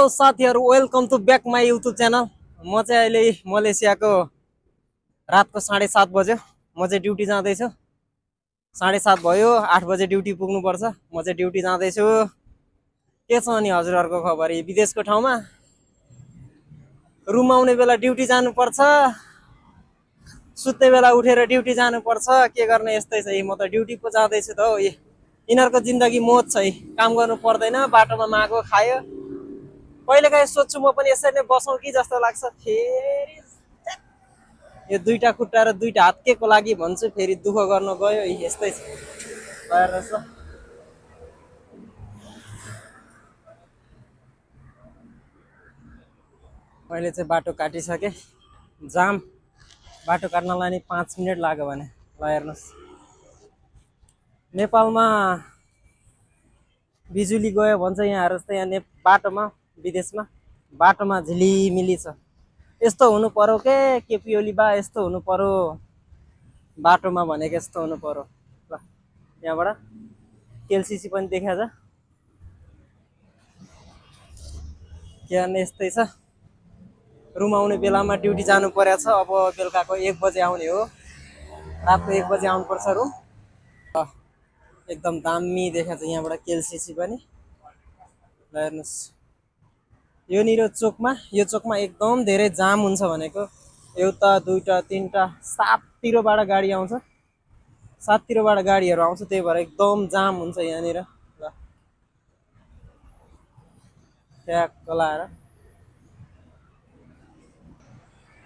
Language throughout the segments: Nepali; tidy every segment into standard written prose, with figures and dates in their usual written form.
हेलो साथीहरु, welcome to back my YouTube channel. म चाहिँ अहिले मलेसियाको रातको 7:30 बज्यो। म चाहिँ ड्युटी जाँदैछु। 7:30 भयो, 8 बजे ड्युटी पुग्नुपर्छ। म चाहिँ ड्युटी जाँदैछु। के छ अनि हजुरहरुको खबर? विदेशको ठाउँमा रुम आउने बेला ड्युटी जानुपर्छ, सुत्ने बेला उठेर ड्युटी जानुपर्छ। के गर्ने, यस्तै छ। म त ड्युटी पो जाँदैछु त हो। यिनीहरुको जिन्दगी मोज छ। काम गर्नु पर्दैन, बाटोमा मागो खायो। कहिलेकाहीँ सोध्छु म पनि यसरी नै बसौँ कि जस्तो लाग्छ। फेरि यो दुईटा खुट्टा र दुईटा हात के को लागि भन्छु, फेरि दुःख गर्न गयो। यस्तै छ। मैले चाहिँ बाटो काटिसके। जाम बाटो काट्नलाई नि 5 मिनेट लाग्यो भने। ल हेर्नुस्, नेपालमा बिजुली गयो भन्छ यहाँहरु जस्तै। यहाँ बाटोमा, विदेशमा बाटोमा झिलिमिली छ। यस्तो हुनु पर्यो के पियोली बा, यस्तो हुनु पर्यो बाटोमा भनेको, यस्तो हुनु पर्यो। ल यहाँबाट केएलसीसी पनि देखा छ। के गर्ने, यस्तै छ। रुम आउने बेलामा ड्युटी जानु पर्या छ। अब बेलुकाको 1 बजे आउने हो। रातको 1 बजे आउनु पर्छ रुम। एकदम दामी देखा छ यहाँबाट केएलसीसी पनि। ल हेर्नुस्, यो चोकमा एकदम धेरै जाम हुन्छ भनेको। एउटा दुईटा तीनटा 7तिरबाट गाडी आउँछ। 7तिरबाट गाडीहरु आउँछ, त्यही भएर एकदम जाम हुन्छ यहाँनिर। ल ट्याक्क लाएर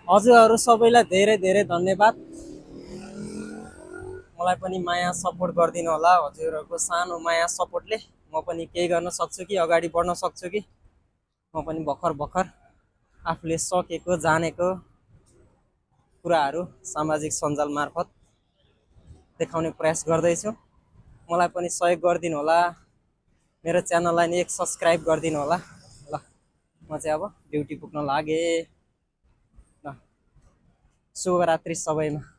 हजुरहरु सबैलाई धेरै धेरै धन्यवाद। मलाई पनि माया सपोर्ट गरिदिनु होला। हजुरहरुको सानो माया सपोर्टले म पनि केही गर्न सक्छु कि, अगाडि बढ्न सक्छु कि। म पनि भर्खर आफूले सकेको जानेको कुराहरू सामाजिक सञ्जाल मार्फत देखाउने प्रयास गर्दैछु। मलाई पनि सहयोग गरिदिनु होला। मेरो च्यानललाई नि एक सब्स्क्राइब गरिदिनु होला। ल म चाहिँ अब ड्युटी पुग्न लागे। ल शुभरात्रि सबैमा।